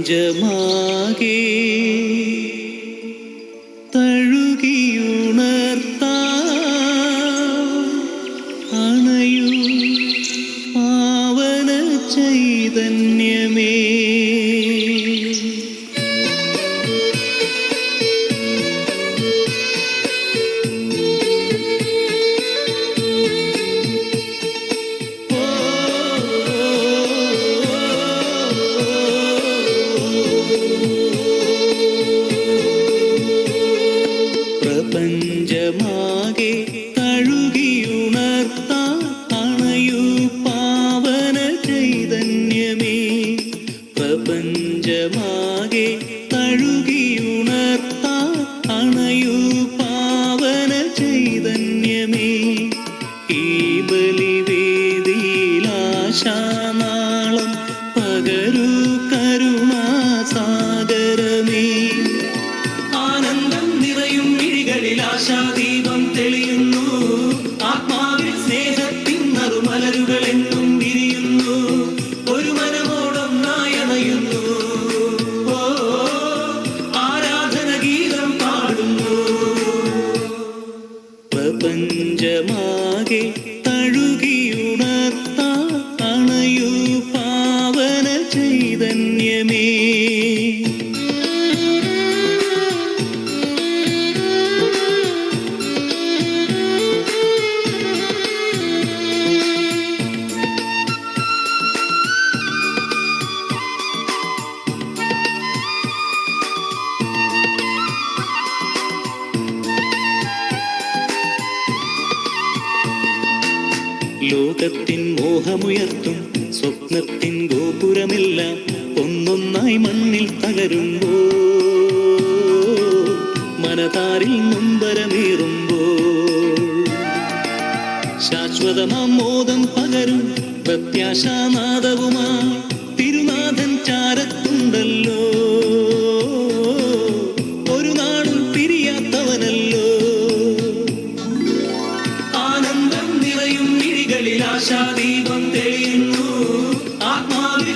പ്രപഞ്ചമാകെ തഴുകിയുണർത്താ അണയൂ പാവന ചൈതന്യമേ. പ്രപഞ്ചമാകെ തഴുകിയുണർത്താ അണയൂ പാവന ചൈതന്യമേ. പ്രപഞ്ചമാകെ തഴുകിയുണർത്താ അണയൂ പാവന ചൈതന്യമേ. ഈ ബലിവേദിയിലാശാനാളം പകരൂ കരുണാസാഗരമേ. ആശാദീപം തെളിയുന്നു, ആത്മാവിൽ സ്നേഹത്തിൻ നറുമലരുകൾ എന്നും വിരിയുന്നു. ഒരു മനമോടൊന്നായി അണയുന്നു, ഓ ആരാധന ഗീതം പാടുന്നു. പ്രപഞ്ചമാകെ തഴുകിയുണർത്താ അണയൂ പാവന ചൈതന്യമേ. ലോകത്തിൻ മോഹമുയർത്തും സ്വപ്നത്തിൻ ഗോപുരമെല്ലാം ഒന്നൊന്നായി മണ്ണിൽ തകരുമ്പോ, മനതാരിൽ നൊമ്പരമേറുമ്പോൾ ശാശ്വതമാം മോദം പകരും പ്രത്യാശാനാദവുമായി തിരുനാഥൻ ചാരത്തുണ്ടല്ലോ. ഒരു നാളും പിരിയാത്തവനല്ലോ. ആനന്ദം നിറയും മിഴികളിൽ ആശാദീപം തെളിയുന്നു, ആത്മാവിൽ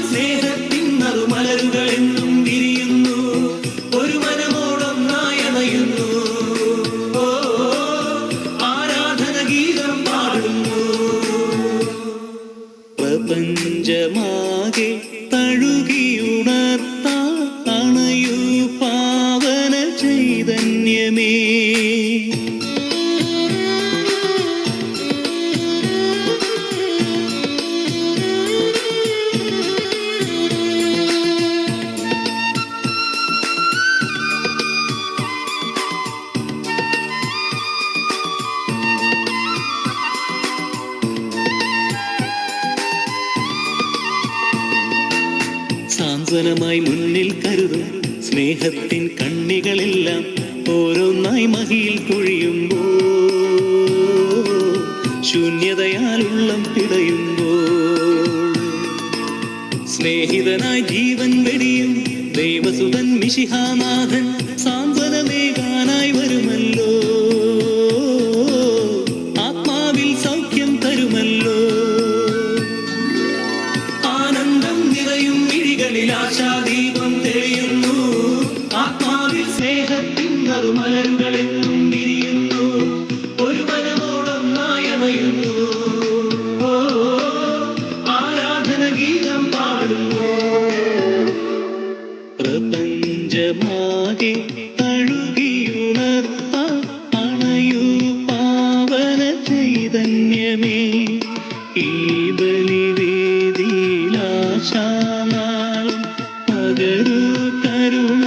സ്വന്തമായി മുന്നിൽ കരുതും സ്നേഹത്തിൻ കണ്ണികളെല്ലാം ഓരോന്നായി മഹിയിൽ കൊഴിയുമ്പോ, ശൂന്യതയാൽ ഉള്ളം പിടയുമ്പോ, സ്നേഹിതനായി ജീവൻ വെടിയും ദൈവസുതൻ മിശിഹാനാഥൻ സാന്ത്വനമേകാനായി വരുമല്ലോ, ആത്മാവിൽ സൗഖ്യം തരുമല്ലോ. ആനന്ദം നിറയും മിഴികളിൽ ആശാദീപം തെളിയുന്നു, ആത്മാവിൽ സ്നേഹത്തിൻ നറുമലരുകളെന്നും വിരിയുന്നു, ഒരു മനമോളം നായമയുന്നു, ആരാധന ഗീതം പാടുന്നു. പ്രപഞ്ചമാകെ തഴുകിയുണർത്ത അണയൂ പാവന ചൈതന്യമേ, ഈ ബലിവേദിയിലാശാനാളും പകരൂ കരുണാസാഗരമേ.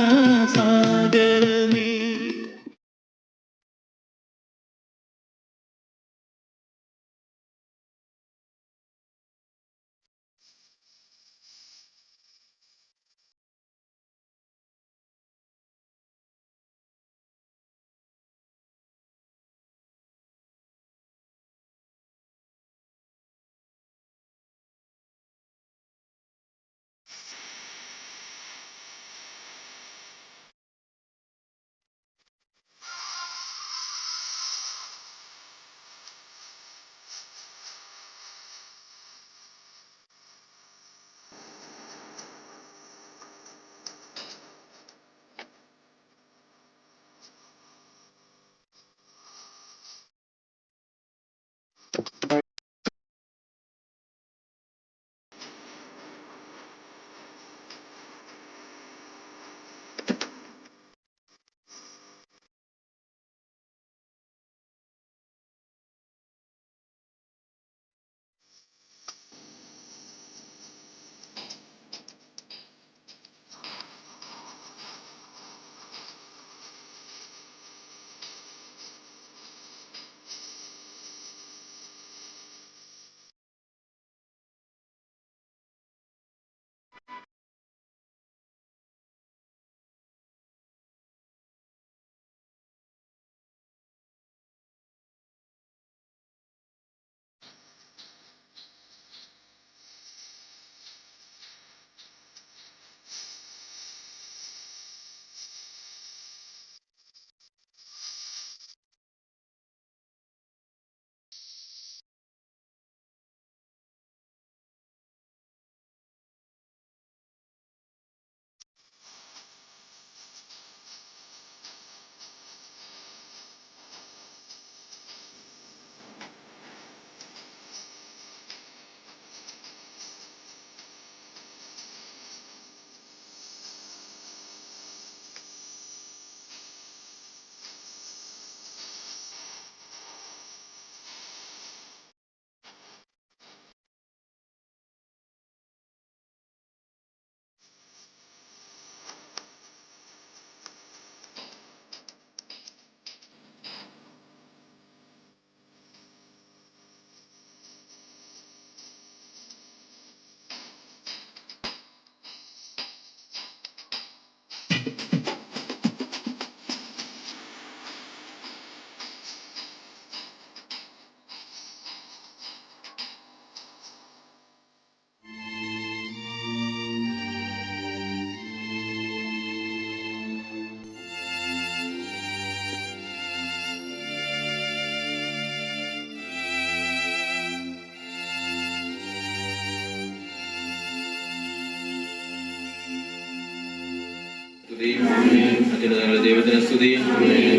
അത്യുന്നതങ്ങളുടെ ദൈവത്തിന് സ്തുതി.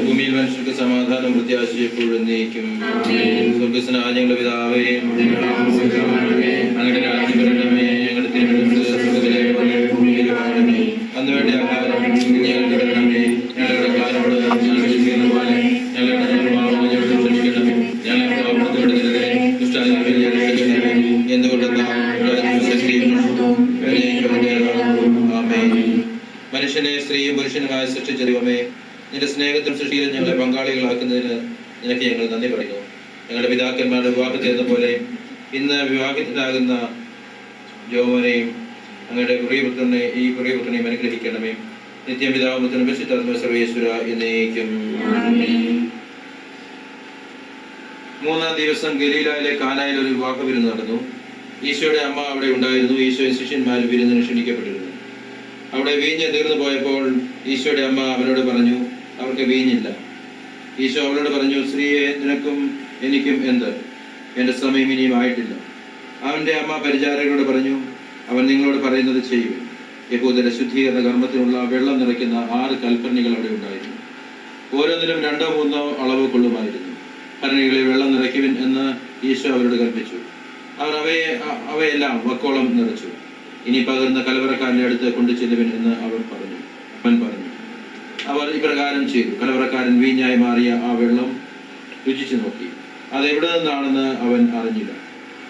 ഭൂമിയിൽ മനുഷ്യർക്ക് സമാധാനം പ്രത്യാശിച്ച് എപ്പോഴും നീക്കും. സ്വർഗ്ഗസ്ഥനായ ഞങ്ങളുടെ പിതാവേ, അങ്ങയുടെ രാജ്യം വരണമേ, ഞങ്ങളുടെ തിരുമനസ് സ്വർഗ്ഗത്തിലെ പോലെ ഭൂമിയിലും ആകണമേ. അന്ന് വേണ്ട ആഹാരം ഞങ്ങൾക്ക് തരണമേ, ഞങ്ങളുടെ കാരോട് ക്ഷമിക്കുന്ന പോലെ ഞങ്ങളുടെ പാപങ്ങൾ ക്ഷമിക്കണമേ, ഞങ്ങളെ പാപപ്പെടുത്തരുതേ, ദുഷ്ടാരൂപിയിൽ ഞങ്ങളെ രക്ഷിക്കണമേ. എന്തുകൊണ്ടെന്നാൽ ശക്തിയും ആമേൻ. മനുഷ്യനെ സ്ത്രീയും പുരുഷനുമായി സൃഷ്ടിച്ച ദൈവമേ, നിന്റെ സ്നേഹത്തിൽ സൃഷ്ടിയിൽ ഞങ്ങളെ പങ്കാളികളാക്കുന്നതിന് നിനക്ക് ഞങ്ങൾ നന്ദി പറയുന്നു. ഞങ്ങളുടെ പിതാക്കന്മാരുടെ വിവാഹത്തിൽ എന്ന പോലെ ഇന്ന് വിവാഹിതരാകുന്ന ജോമനെയും അങ്ങയുടെ ഈ പ്രിയപുത്രനെയും അനുഗ്രഹിക്കണമേ. നിത്യം പിതാവും പുത്രനും പരിശുദ്ധാത്മാവും സർവ്വേശ്വര എന്നേക്കും. മൂന്നാം ദിവസം ഗലീലയിലെ കാനായിൽ ഒരു വിവാഹ വിരുന്ന് നടന്നു. ഈശോയുടെ അമ്മ അവിടെ ഉണ്ടായിരുന്നു. ഈശോയും ശിഷ്യന്മാരും വിരുന്നിന് ക്ഷണിക്കപ്പെട്ടിരുന്നു. അവിടെ വീഞ്ഞ് തീർന്നു പോയപ്പോൾ ഈശോയുടെ അമ്മ അവരോട് പറഞ്ഞു, അവർക്ക് വീഞ്ഞില്ല. ഈശോ അവരോട് പറഞ്ഞു, സ്ത്രീയെ, നിനക്കും എനിക്കും എന്ത്? എൻ്റെ സമയം ഇനിയും ആയിട്ടില്ല. അവൻ്റെ അമ്മ പരിചാരകരോട് പറഞ്ഞു, അവൻ നിങ്ങളോട് പറയുന്നത് ചെയ്യുവിൻ. യഹൂദരുടെ ശുദ്ധീകരണ കർമ്മത്തിനുള്ള വെള്ളം നിറയ്ക്കുന്ന 6 കൽഭരണികൾ അവിടെ ഉണ്ടായിരുന്നു. ഓരോന്നിലും 2-3 അളവ് കൊള്ളുമായിരുന്നു. ഭരണികളിൽ വെള്ളം നിറയ്ക്കുവിൻ എന്ന് ഈശോ അവരോട് കൽപ്പിച്ചു. അവർ അവയെല്ലാം വക്കോളം നിറച്ചു. ഇനി പകർന്ന കലവറക്കാരൻ്റെ അടുത്ത് കൊണ്ടു ചെല്ലുവിൻ എന്ന് അവൻ പറഞ്ഞു. അവർ ഇപ്രകാരം ചെയ്തു. കലവറക്കാരൻ വീഞ്ഞായി മാറിയ ആ വെള്ളം രുചിച്ചു നോക്കി. അത് എവിടെ നിന്നാണെന്ന് അവൻ അറിഞ്ഞില്ല.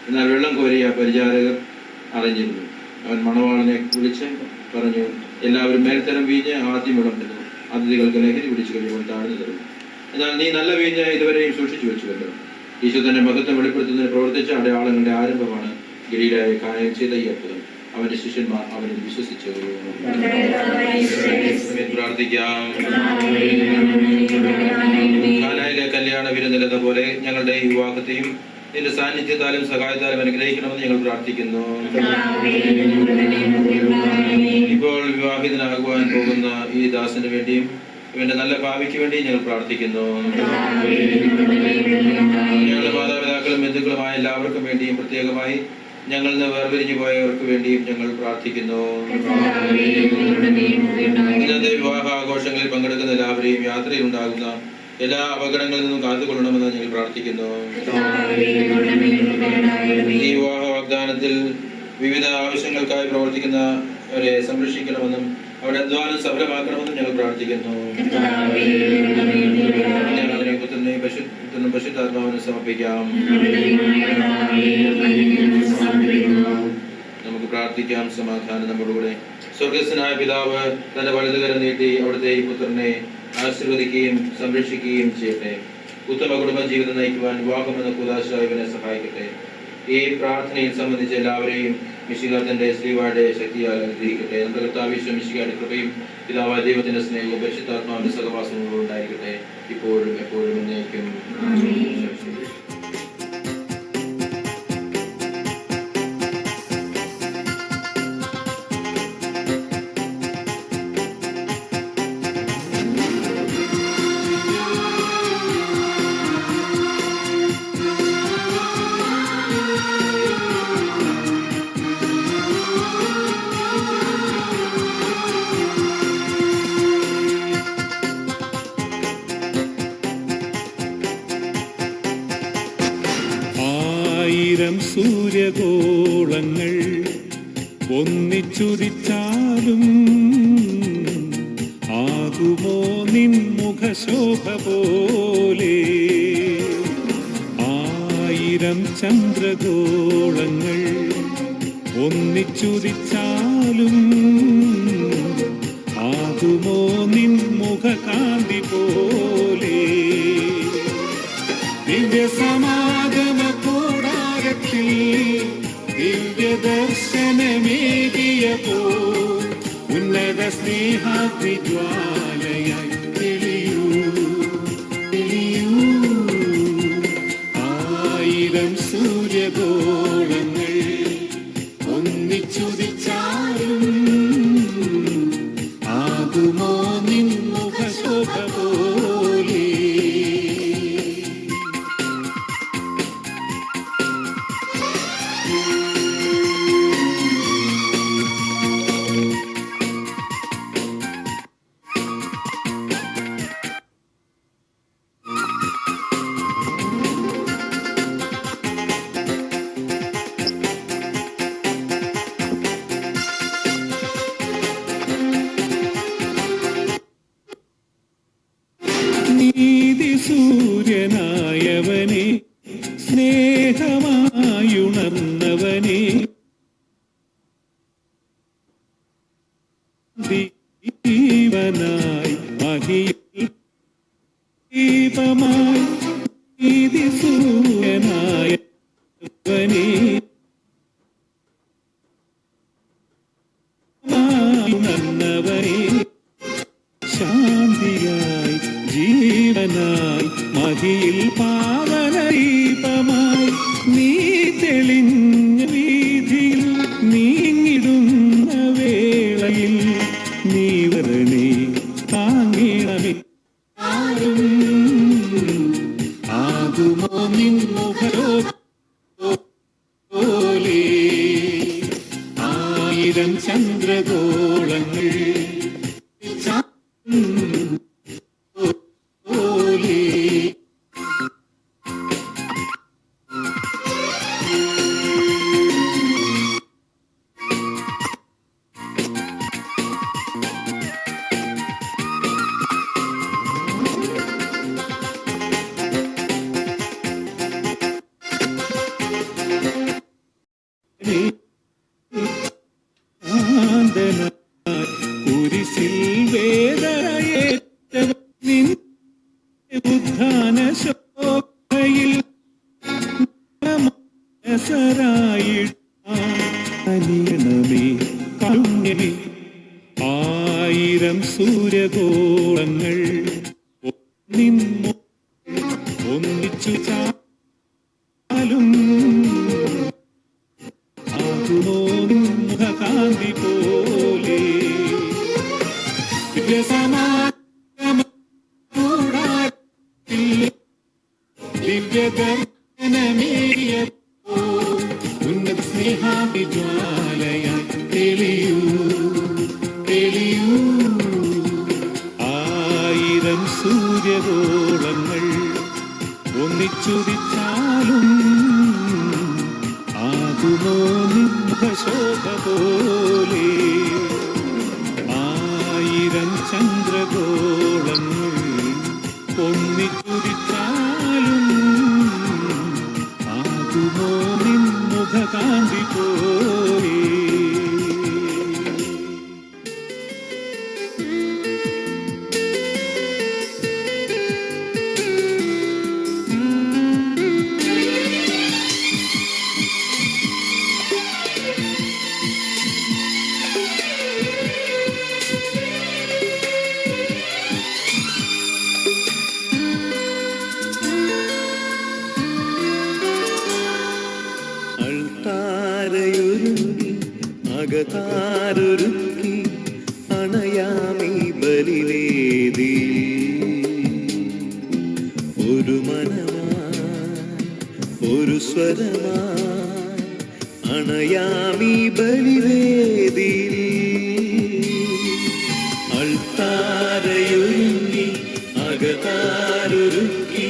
എന്നാൽ വെള്ളം കോരിയ പരിചാരകർ അറിഞ്ഞിരുന്നു. അവൻ മണവാളനെ വിളിച്ച് പറഞ്ഞു, എല്ലാവരും മേൽത്തരം വീഞ്ഞ് ആദ്യം വിളമ്പുന്നു, അതിഥികൾക്ക് ലഹരി പിടിച്ചു കഴിയുമ്പോൾ താഴ്ന്നു തരുന്നു. എന്നാൽ നീ നല്ല വീഞ്ഞ് ഇതുവരെയും സൂക്ഷിച്ചു വെച്ചുവല്ലോ. ഈശോ തന്റെ മഹത്വം വെളിപ്പെടുത്തുന്നതിന് പ്രവർത്തിച്ച അടയാളങ്ങളുടെ ആരംഭമാണ് ഗലീലയിലെ കാനായിൽ ചെയ്ത ഈ അത്ഭുതം. അവന്റെ ശിഷ്യന്മാർ അവനിൽ വിശ്വസിച്ചു. പ്രാർത്ഥിക്കാം. കാനായിലെ കല്യാണ വിരുന്നിലെന്ന പോലെ ഞങ്ങളുടെ ഈ വിവാഹത്തെയും നിന്റെ സാന്നിധ്യത്താലും സഹായത്താലും അനുഗ്രഹിക്കണമെന്ന് ഞങ്ങൾ പ്രാർത്ഥിക്കുന്നു. ഇപ്പോൾ വിവാഹിതനാകുവാൻ പോകുന്ന ഈ ദാസന് വേണ്ടിയും ഇവന്റെ നല്ല ഭാവിക്ക് വേണ്ടി ഞങ്ങൾ പ്രാർത്ഥിക്കുന്നു. ഞങ്ങളുടെ മാതാപിതാക്കളും ബന്ധുക്കളുമായ എല്ലാവർക്കും വേണ്ടിയും പ്രത്യേകമായി ഞങ്ങളിൽ നിന്ന് വേർപിരിഞ്ഞു പോയവർക്ക് വേണ്ടിയും ഞങ്ങൾ പ്രാർത്ഥിക്കുന്നു. ഇന്നത്തെ വിവാഹ ആഘോഷങ്ങളിൽ പങ്കെടുക്കുന്ന എല്ലാവരെയും യാത്രയിൽ ഉണ്ടാകുന്ന എല്ലാ അപകടങ്ങളിൽ നിന്നും കാത്തുകൊള്ളണമെന്ന് ഞങ്ങൾ പ്രാർത്ഥിക്കുന്നു. ഈ വിവാഹ വാഗ്ദാനത്തിൽ വിവിധ ആവശ്യങ്ങൾക്കായി പ്രവർത്തിക്കുന്നവരെ സംരക്ഷിക്കണമെന്നും അവരുടെ അധ്വാനം സഫലമാക്കണമെന്നും ഞങ്ങൾ പ്രാർത്ഥിക്കുന്നു. ഞങ്ങളതിനെ പുത്രനും പരിശുദ്ധാത്മാവിനെ സമർപ്പിക്കാം. നമുക്ക് പ്രാർത്ഥിക്കാം. സമാധാനം നമ്മളുടെ സ്വർഗസ്ഥനായ പിതാവ് തന്റെ വലതുകരം നീട്ടി അവിടുത്തെ ഈ പുത്രനെ ആശീർവദിക്കുകയും സംരക്ഷിക്കുകയും ചെയ്യട്ടെ. ഉത്തമ കുടുംബ ജീവിതം നയിക്കുവാൻ വിവാഹം എന്ന കൂദാശ ഇവനെ സഹായിക്കട്ടെ. ഈ പ്രാർത്ഥനയിൽ സംബന്ധിച്ച എല്ലാവരെയും മിശിഹാ തന്റെ ശ്രീവായുടെ ശക്തിയാൽ അനുഗ്രഹിക്കട്ടെ. നമ്മുടെ കർത്താവ് മിശിഹായുടെ കൃപയും പിതാവായ ദൈവത്തിന്റെ സ്നേഹവും പരിശുദ്ധാത്മാവിന്റെ സഹവാസവും ഉണ്ടായിരിക്കട്ടെ, ഇപ്പോഴും എപ്പോഴും എന്നേക്കും. സൂര്യഗോളങ്ങൾ ഒന്നിച്ചുദിച്ചാലും ആകുമോ നിൻ മുഖശോഭ പോലെ? 1000 ചന്ദ്രഗോളങ്ങൾ ഒന്നിച്ചുദിച്ചാലും ആകുമോ നിൻ മുഖകാന്തി പോലെ? ദിവ്യസമാഗമ കൂടാരത്തിൽ ദിവ്യദർശനമേകിയപ്പോ ഉന്നത സ്നേഹാഗ്നിജ്വാലയായി തെളിയൂ. 1000 സൂര്യഗോളങ്ങൾ ഒന്നിച്ചുദിച്ചാലും ആകുമോ നിൻ മുഖശോഭ പോലെ? സൂര്യനായവനെ, സ്നേഹമായുണർന്നവനെ, ദീപനായി മഹിയിൽ ദീപമായി സൂര്യനായവനെ, ഗോളങ്ങൾ പോലെ കുരിശിൽ വേദനയേറ്റവൻ നിന്റെ ഉദ്ധാന ശോഭയിൽ മനസരായിടണമേ കാരുണ്യമേ. 1000 സൂര്യഗോളങ്ങൾ ഒന്നിച്ചു ചാലും മുഖകാന്തി പോലെ ദിവ്യദർശനമേറിയ ഉന്നത സ്നേഹാഭിജ്വാലയായി തെളിയൂ തെളിയൂ. 1000 സൂര്യഗോളങ്ങൾ ഒന്നിച്ചുദിച്ചാലും ആകുമോ നിൻമുഖശോഭ പോലെ. 1000 ചന്ദ്രഗോളങ്ങൾ ഒന്നിച്ചുദിച്ചാലും ആകുമോ നിൻമുഖകാന്തി പോലെ. അൾത്താരയൊരുങ്ങി അകതാരൊരുക്കി അണയാമീ ബലിവേദി. ഒരു മനമായി ഒരു സ്വരമായി അണയാമീ ബലിവേദി. അൾത്താരയൊരുങ്ങി അകതാരൊരുക്കി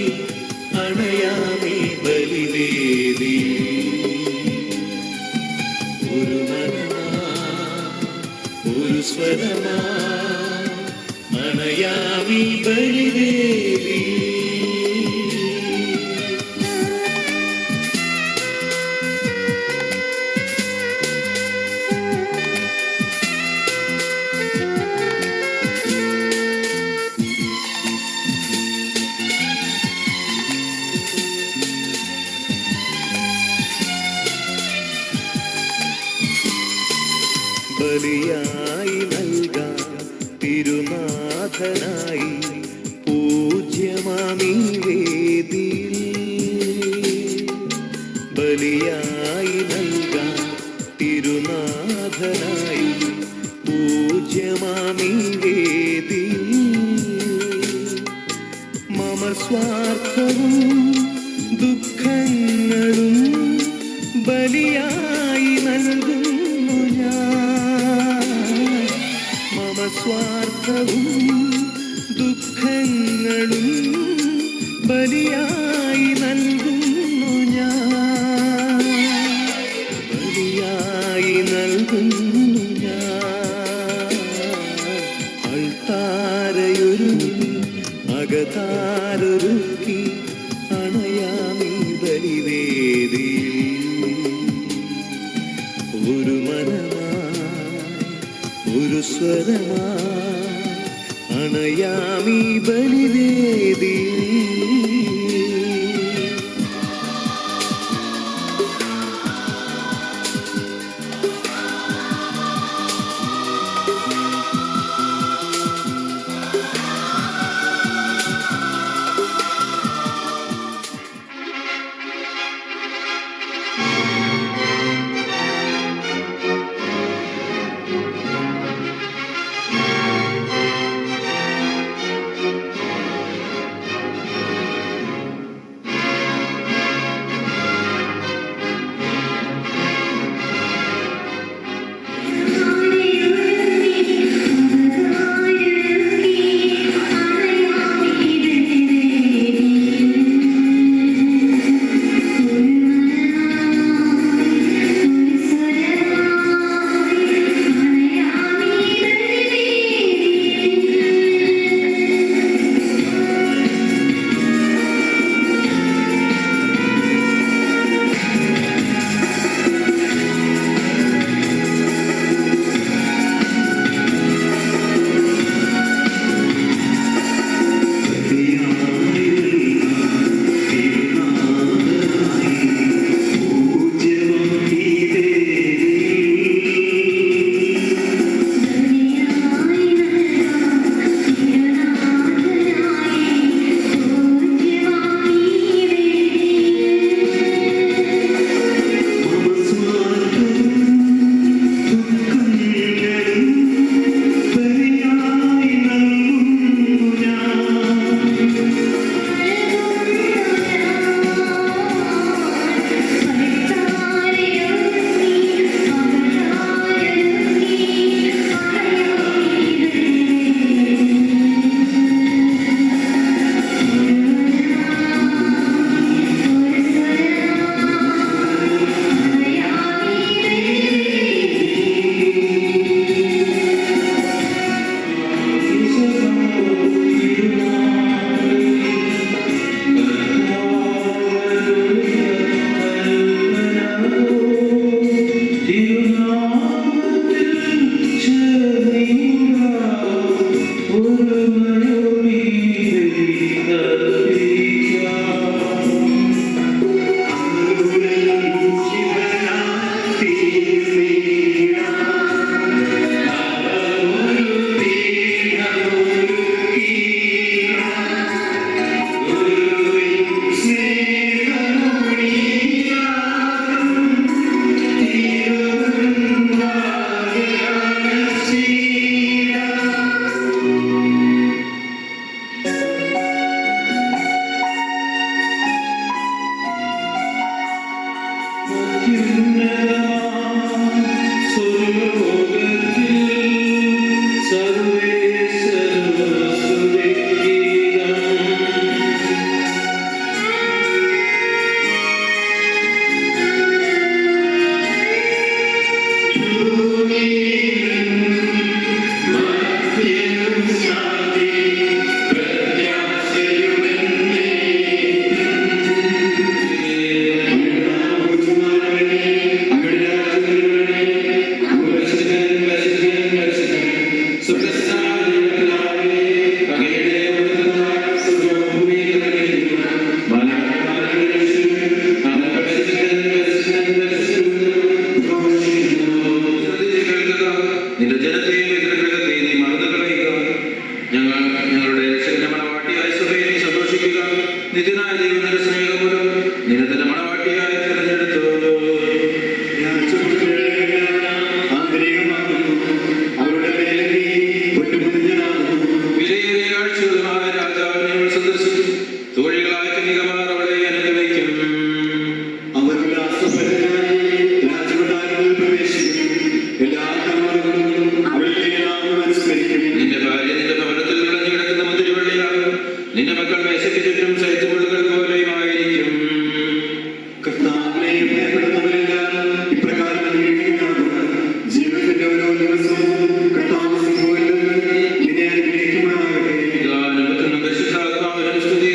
അണയാമീ ബലിവേദി. ഒരു മനമായി ഒരു സ്വരമായി അണയാമീ ബലിവേദി. ബലിയായി നൽകാൻ തിരുനാഥനായി പൂജ്യമാമീ വേദിയിൽ. ബലിയായി നൽകാൻ തിരുനാഥനായി പൂജ്യമാമീ വേദിയിൽ. മമ സ്വാർത്ഥവും ദുഃഖങ്ങളും ബലിയായി നൽകുന്നു ഞാൻ. മമ സ്വാർത്ഥവും ദുഃഖങ്ങളും ബലിയായി നൽകുന്നു ഞാൻ. ബലിയായി നൽകുന്നു ഞാൻ. അൾത്താരയൊരുങ്ങി അകതാരൊരുക്കി അണയാമീ ബലിവേദി. ഒരു മനമായി ഒരു സ്വരമായി അണയാമീ ബലിവേദി. നിന്റെ ജനത്തെയും എതിർഗ്രഹത്തെ നീ മറന്നു കളയുക. ഞങ്ങളുടെ രക്ഷകന്റെ മണവാട്ടിയായ സഭയെ നീ സന്തോഷിക്കുക. നിത്യനായ ദൈവത്തിന്റെ സ്നേഹമൂലം നിന്നെ തന്നെ മണവാട്ടിയായി തിരഞ്ഞെടുത്തു. വിലയേറിയ കാഴ്ചകളുമായ രാജാവിനെ അവൾ സന്ദർശിക്കും. തോഴികളായ കന്യകമാർ അവളെ അനുഗമിക്കും. നിന്റെ ഭാര്യ നിന്റെ ഭവനത്തിൽ വിളഞ്ഞു കിടക്കുന്ന മുന്തിരിവള്ളിയാകും. നിന്റെ മക്കൾ മേശയ്ക്ക് ചുറ്റും സൈത്തുമുള്ളുകൾ പോലെയും ആയിരിക്കും. ഗാനമൊന്നും പരിശുദ്ധാത്മാവിനും സ്തുതി.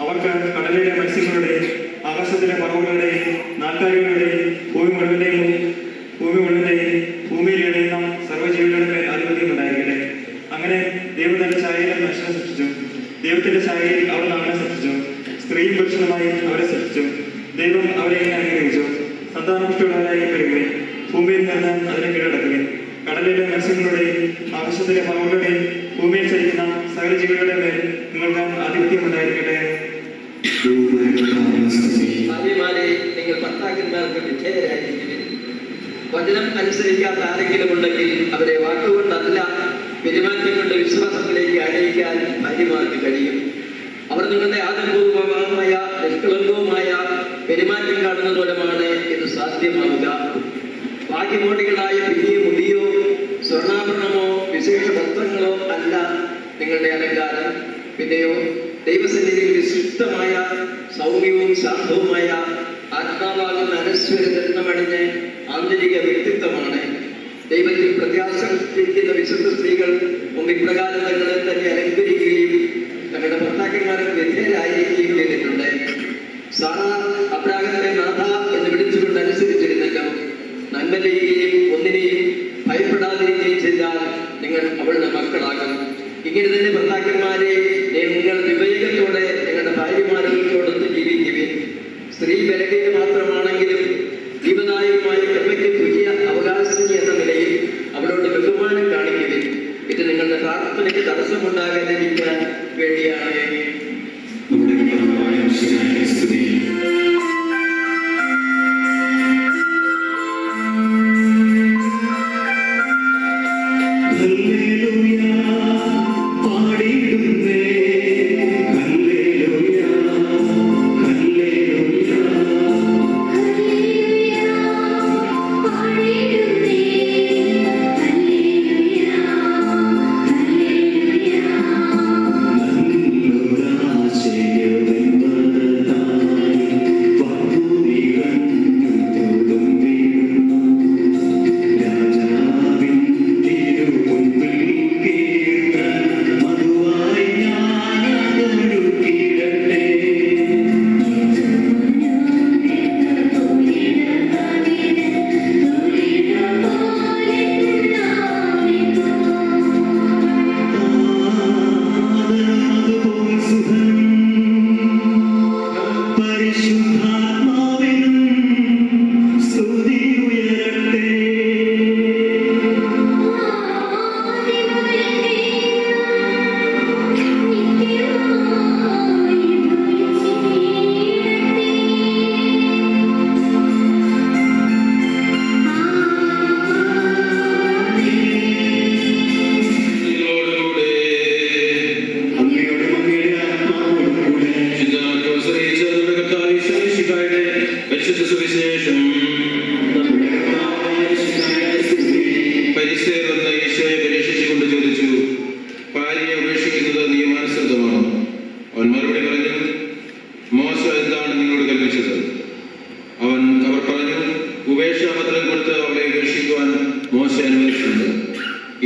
അവർക്ക് കടലിലെ മത്സ്യങ്ങളുടെയും ആകാശത്തിലെ പറവുകളുടെയും നാൽക്കാലികളുടെയും ഭൂമി മുഴുവന്റെയും ഭൂമിയിൽ ഇടയുന്ന സർവ്വജീവികളുടെ മേൽ ആധിപത്യം ഉണ്ടായിരിക്കട്ടെ. അങ്ങനെ ദൈവം തന്റെ ഛായയിൽ മനുഷ്യനെ സൃഷ്ടിച്ചു. ദൈവത്തിന്റെ ഛായയിൽ അവർ നമ്മെ സൃഷ്ടിച്ചു. സ്ത്രീയും പുരുഷനുമായി അവരെ സൃഷ്ടിച്ചു. ദൈവം അവരെ ഇങ്ങനെ അനുഗ്രഹിച്ചു. സന്താനപുഷ്ടിയുള്ളവരായി പെരുകുകയും ഭൂമിയിൽ നിന്ന് അതിനെ കീഴടക്കുകയും കടലിലെ മത്സ്യങ്ങളുടെയും ആകാശത്തിലെ പറവുകളുടെയും ഭൂമിയിൽ ചലിക്കുന്ന സകല ജീവികളുടെ മേൽ നിങ്ങൾക്ക് ആധിപത്യം ഉണ്ടായിരിക്കട്ടെ. ഭാര്യമാരെ നിങ്ങൾ ഭർത്താക്കന്മാർക്ക് വിധേയരായിരിക്കും. വചനം അനുസരിക്കാത്ത ആരെങ്കിലും ഉണ്ടെങ്കിൽ അവരെ വാക്കുകൊണ്ടല്ല പെരുമാറ്റം കൊണ്ട് വിശ്വാസത്തിലേക്ക് അണയിക്കാൻ ഭാര്യമാർക്ക് കഴിയും. അവർ നിങ്ങളുടെ ആദരപൂർവമായ നിഷ്കളങ്കവുമായ പെരുമാറ്റം കാണുന്നത് മൂലമാണ് ഇത് സാധ്യമാവുക. ഭാഗ്യമോടികളായ പിന്നിയോ മുടിയോ സ്വർണ്ണാഭരണമോ വിശേഷ വസ്ത്രങ്ങളോ അല്ല നിങ്ങളുടെ അലങ്കാരം. പിന്നെയോ ദൈവസന്നിധിയിൽ വിശുദ്ധമായ സൗമ്യവും ശാന്തവുമായ ആത്മാവാകുന്ന അനശ്വരതരണമണിഞ്ഞ് ആന്തരിക വ്യക്തിത്വമാണ്. ദൈവത്തിൽ പ്രത്യാശിക്കുന്ന വിശുദ്ധ സ്ത്രീകൾ ഇപ്രകാരം തങ്ങളെ തന്നെ അലങ്കരിക്കുകയും തങ്ങളുടെ ഭർത്താക്കന്മാർക്ക് വിധേയരായിരിക്കുകയും ചെയ്തിട്ടുണ്ട്. സാറ അബ്രാഹത്തെ നാഥ എന്ന് വിളിച്ചുകൊണ്ട് അനുസരിച്ചിരുന്നല്ലോ. നന്മ ചെയ്യുകയും ഒന്നിനെയും ഭയപ്പെടാതിരിക്കുകയും ചെയ്താൽ നിങ്ങൾ അവളുടെ മക്കളാകും. ഇങ്ങനെ തന്നെ ഭർത്താക്കന്മാരെ നിങ്ങൾ വിവേകത്തോടെ നിങ്ങളുടെ ഭാര്യമാരോടൊത്ത് ജീവിക്കുവിൻ. സ്ത്രീ ബലഹീന മാത്രമാണെങ്കിലും ജീവനായകമായ കൃപയ്ക്ക് തുല്യ അവകാശിനി എന്ന നിലയിൽ അവളോട് ബഹുമാനം കാണിക്കുവിൻ. ഇത് നിങ്ങളുടെ പ്രാർത്ഥനയ്ക്ക് തടസ്സമുണ്ടാകാതിരിക്കാൻ വേണ്ടിയാണ്. ഹല്ലേലൂയ പാടിയിടുന്നേ ഹല്ലേലൂയ ഹല്ലേലൂയ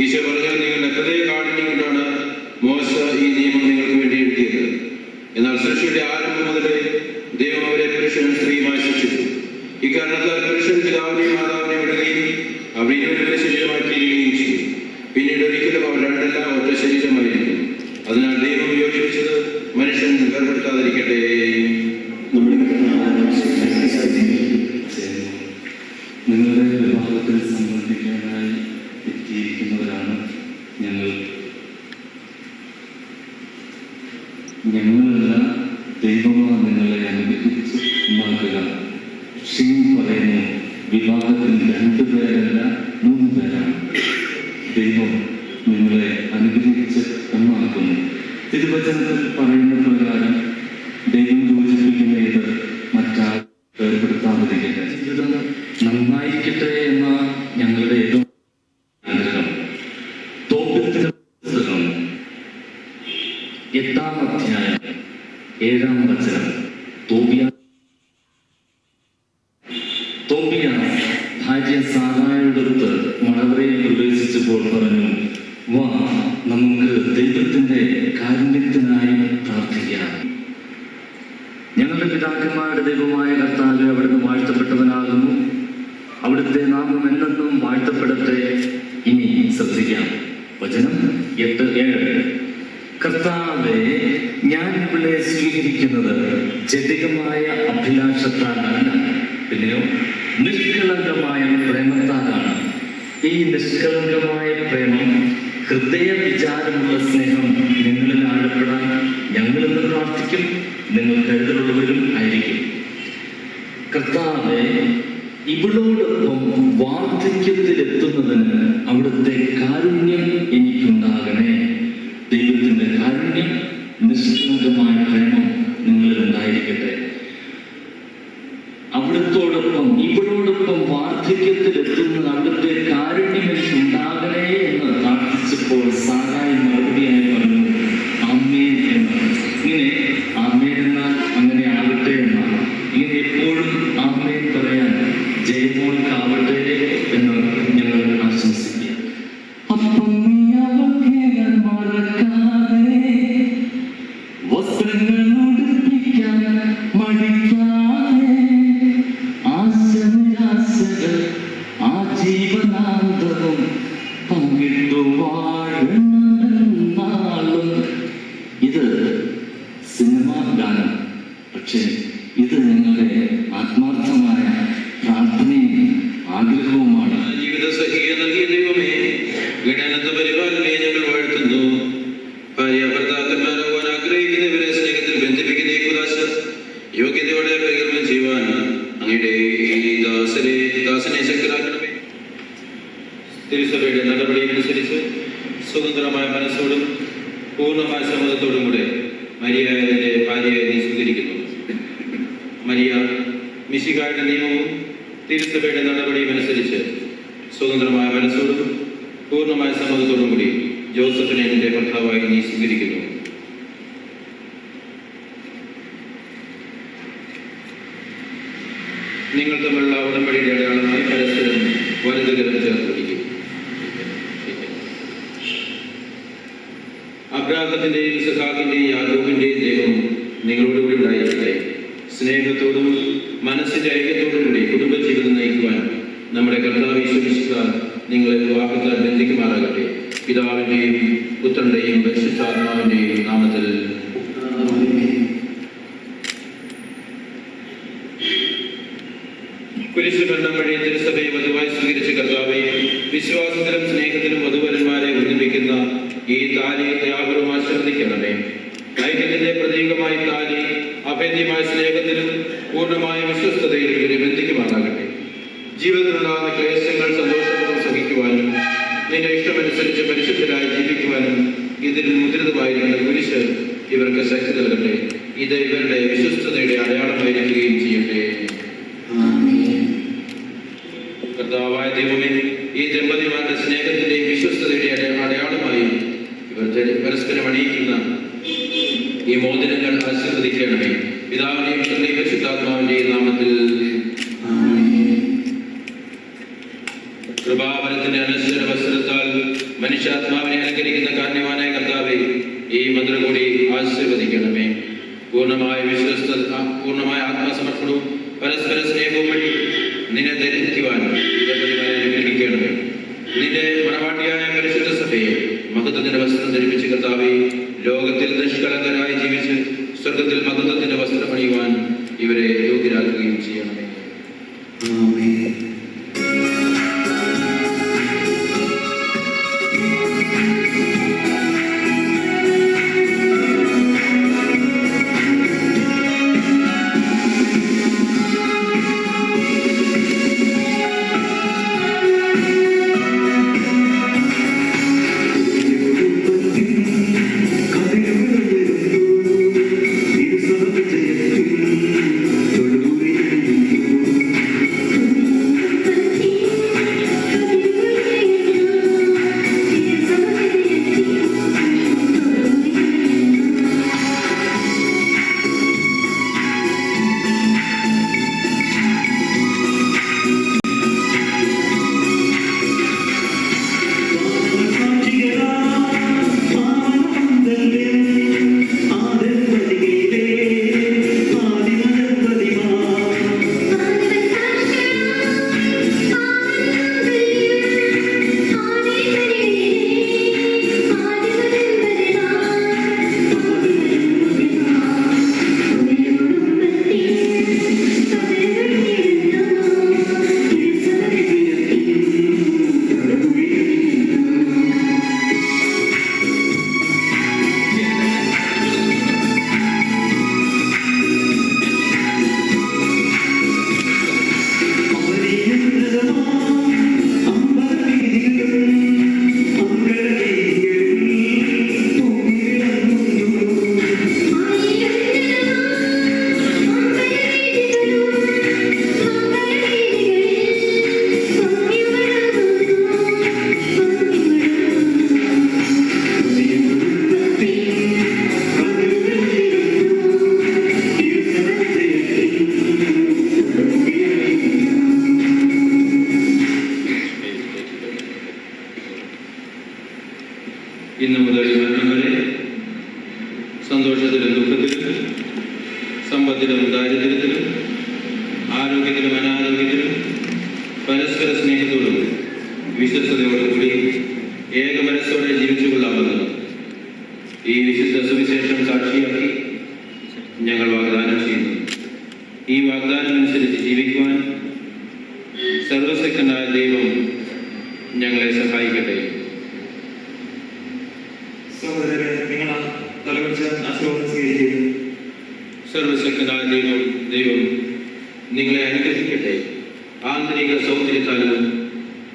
ഈശോ പറഞ്ഞു, നിങ്ങളുടെ ഹൃദയകാഠിന്യം കൊണ്ടാണ് മോശ ഈ നിയമം നിങ്ങൾക്ക് വേണ്ടി എഴുതിയത്. എന്നാൽ സൃഷ്ടിയുടെ ആരംഭം മുതലേ ദൈവം അവരെ പുരുഷനും സ്ത്രീയുമായി സൃഷ്ടിച്ചു. ഇക്കാരണത്താൽ പുരുഷൻ പിതാവിനെയും മാതാവിനെയും വിടുകയും അവർ ഇരുവരുടെ ശരീരമായി തീരുകയും ചെയ്യും. പിന്നീട് ഒരിക്കലും അവർ രണ്ടല്ല ഒറ്റ ശരീരമായിരിക്കും. അതിനാൽ ദൈവം യോജിപ്പിച്ചത് മനുഷ്യൻ വേർപെടുത്താതിരിക്കട്ടെ. നിങ്ങളുടെ വിവാഹത്തിൽ സംബന്ധിക്കാനായി എത്തിയിരിക്കുന്നവരാണ് ഞങ്ങൾ. ഞങ്ങളല്ല, ദൈവമാണ് നിങ്ങളെ അനുഗ്രഹിച്ച് ഉണ്ടാക്കുക. ഷീൻ പറയുന്നു, വിവാഹത്തിൽ 2 പേരല്ല 3 പേരാണ്. ദൈവം നിങ്ങളെ അനുഗ്രഹിച്ച് ഒന്നാക്കുന്നു. തിരുവചനത്തിൽ പറയുന്ന പ്രകാരം ദൈവം യോജിപ്പിക്കുന്ന ഇത് മറ്റാരും ഏർപ്പെടുത്താതിരിക്കട്ടെ. ജീവിതം നന്നായിരിക്കട്ടെ എന്ന ഞങ്ങളുടെ ഏറ്റവും ആഗ്രഹം. തോപ്പിന്റെ പുസ്തകം 8-ാം അധ്യായം 7-ാം വചനം. തോബിയ ഭാര്യ സാറായോടൊത്ത് മണവറയിൽ പ്രവേശിച്ചപ്പോൾ പറഞ്ഞു, വാ, നമുക്ക് ദൈവത്തിന്റെ കാരുണ്യത്തിനായി പ്രാർത്ഥിക്കാം. ഞങ്ങളുടെ പിതാക്കന്മാരുടെ ദൈവമായ കർത്താവ് അവിടുന്ന് വാഴ്ത്തപ്പെട്ടവനാകുന്നു. അവിടുത്തെ നാമം എന്നെന്നും വാഴ്ത്തപ്പെടട്ടെ. ഇനി ശ്രദ്ധിക്കാം. വചനം 8-7. കർത്താവേ, ഞാൻ ഇവിടെ സ്വീകരിക്കുന്നത് ജഡികമായ അഭിലാഷത്താലല്ല, പിന്നെയോ നിഷ്കളങ്കമായ പ്രേമത്താലാണ്. ഈ നിഷ്കളങ്കമായ പ്രേമം, ഹൃദയ വിചാരമുള്ള സ്നേഹം നിങ്ങളിൽ ആഴപ്പെടാൻ ഞങ്ങളിന്ന് പ്രാർത്ഥിക്കും. നിങ്ങൾ കരുതലുള്ളവരും ആയിരിക്കും. കർത്താവേ, ഇവളോടൊപ്പം വാർദ്ധക്യത്തിലെത്തുന്നതിന് അവിടുത്തെ കാരുണ്യം എനിക്കുണ്ടാകണേ. ദൈവത്തിന്റെ കാരുണ്യം, നിഷ്കളങ്കമായ പ്രേമം നിങ്ങളിൽ ഉണ്ടായിരിക്കട്ടെ. അവിടുത്തോടൊപ്പം ഇവളോടൊപ്പം വാർദ്ധക്യത്തിലെത്തുന്നത് അവിടുത്തെ കാരുണ്യം എനിക്കുണ്ടാകണേ എന്ന് പ്രാർത്ഥിച്ചപ്പോൾ സാറായി മറുപടിയായി പറഞ്ഞു, ആമേൻ എന്ന്. ഇങ്ങനെ ആമേൻ എന്നാൽ അങ്ങനെ ആകട്ടെ എന്നാണ്. ഇങ്ങനെ എപ്പോഴും ആമേൻ പറയാൻ ജയമോൾക്കാവട്ടെ എന്ന് ഞങ്ങൾ ആശംസിക്കുക. അപ്പം വസ്ത്രങ്ങൾ ഉടുപ്പിക്കാൻ മടിക്കാതെ ആശകൾ ആ ജീവനാന്തവും പങ്കിട്ടു വാഴുന്നാളും. ഇത് സിനിമാ ഗാനം, പക്ഷേ ഇത് ഞങ്ങളുടെ ആത്മാർത്ഥമായ പ്രാർത്ഥനയും ആഗ്രഹവുമാണ്. ജീവിത സഹിയെ നൽകിയ ദൈവമേ, ഗണനത്തെ സ്വതന്ത്രമായ മനസ്സോടും പൂർണ്ണമായ സമ്മതത്തോടും കൂടെ മരിയയുടെ ഭാര്യയെ നീ സ്വീകരിക്കുന്നു. മരിയ മിശിഹായുടെ നിയമവും തിരുസഭയുടെ നടപടിയും അനുസരിച്ച് സ്വതന്ത്രമായ മനസ്സോടും പൂർണ്ണമായ സമ്മതത്തോടും കൂടി ജോസഫിനെ നിന്റെ ഭർത്താവായി നീ സ്വീകരിക്കുന്നു. നിങ്ങൾ തമ്മിലുള്ള ഉടമ്പടിയുടെ അടയാളമായി പരസ്പരം വലതുകരം ചേർത്ത് പിടിക്കും. അബ്രാഹത്തിന്റെയും ഇസഹാക്കിന്റെയും യാക്കോബിന്റെയും ദൈവം നിങ്ങളോടുകൂടി ഉണ്ടായിരിക്കട്ടെ. സ്നേഹത്തോടും മനസ്സിന്റെ ഐക്യത്തോടും കൂടി കുടുംബജീവിതം നയിക്കുവാൻ നമ്മുടെ കർത്താവ് ഈശ്വരിച്ചാൽ നിങ്ങളെ വിവാഹത്താൽ ബന്ധിക്കുമാറാകട്ടെ. പിതാവിന്റെയും പുത്രന്റെയും പരിശുദ്ധാത്മാവിന്റെയും നാമത്തിൽ. കുരിശുബന്ധം വഴി തിരുസഭയെ വധുവായി സ്വീകരിച്ച കർത്താവെ, വിശ്വാസത്തിലും സ്നേഹത്തിലും വധുവരന്മാരെ ഒന്നിപ്പിക്കുന്ന ഈ താലി ത്യാഗവും ആശീർവദിക്കണമേ. ഐക്യത്തിന്റെ പ്രതീകമായി താലി അഭേദ്യമായ സ്നേഹത്തിലും പൂർണ്ണമായ വിശ്വസ്തതയിലും ഇവരെ ബന്ധിക്കുമാറാകട്ടെ. ജീവിതത്തിലുണ്ടാകുന്ന ക്ലേശങ്ങൾ സന്തോഷപൂർവ്വം സഹിക്കുവാനും നിന്റെ ഇഷ്ടമനുസരിച്ച് പരിശുദ്ധരായി ജീവിക്കുവാനും ഇതിൽ മുദ്രിതമായിരിക്കുന്ന കുരിശ് ഇവർക്ക് ശക്തി നൽകട്ടെ. ഇത് ഇവരുടെ വിശ്വസ്തതയുടെ അടയാളമായിരിക്കുകയും ചെയ്യട്ടെ. കർത്താവായ ദൈവമേ, ഈ ദമ്പതിമാരുടെ സ്നേഹത്തിന്റെയും വിശ്വസ്തതയുടെയും അടയാളമായി ഇവർ പരസ്പരം അണിയിക്കുന്ന ഈ മോതിരങ്ങൾ ആശീർവദിക്കണമേ. പിതാവിന്റെയും പുത്രന്റെയും പരിശുദ്ധാത്മാവിന്റെയും നാമത്തിൽ. കൃപാവരത്തിന്റെ അനശ്വര വസ്ത്രത്താൽ മനുഷ്യാത്മാവിനെ അലങ്കരിക്കുന്ന കാരണവാനായ കർത്താവെ, ഈ മന്ത്രകൂടി ആശീർവദിക്കണമേ. പൂർണ്ണമായ പൂർണ്ണമായ ആത്മസമർപ്പണവും പരസ്പര സ്നേഹവും വഴി നിന്നെ ധരിക്കുവാൻ അനുഗ്രഹിക്കണമേ. നിന്റെ മണവാട്ടിയായ പരിശുദ്ധ സഭയെ മഹത്വത്തിന്റെ വസ്ത്രം ധരിപ്പിച്ച് കർത്താവെ, ലോകത്തിൽ നിഷ്കളങ്കരായി ജീവിച്ച് സ്വർഗത്തിൽ മഹത്വത്തിന്റെ വസ്ത്രം അണിയുവാൻ ഇവരെ യോഗ്യരാക്കുകയും ചെയ്യണമേ. ഇന്നു മുതൽ മരണം വരെ സന്തോഷത്തിലും ദുഃഖത്തിലും സമ്പത്തിലും ദാരിദ്ര്യത്തിലും ആരോഗ്യത്തിലും അനാരോഗ്യത്തിലും പരസ്പര സ്നേഹത്തോടും വിശ്വസ്തയോടുകൂടി ഏകമനസ്സോടെ ജീവിച്ചു കൊള്ളാമെന്ന് ഈ വിശുദ്ധ സുവിശേഷം സാക്ഷിയാക്കി ഞങ്ങൾ വാഗ്ദാനം ചെയ്യുന്നു. ഈ വാഗ്ദാനം അനുസരിച്ച് ജീവിക്കുവാൻ സർവശക്തനായ ദൈവം ഞങ്ങളെ സഹായിക്കട്ടെ. സഹോദരരെ, നിങ്ങൾ തലവെച്ച് ആശീർവാദം സ്വീകരിക്കുന്നു. സർവശക്തനായ ദൈവം നിങ്ങളെ അനുഗ്രഹിക്കട്ടെ. ആന്തരിക സൗന്ദര്യത്താലും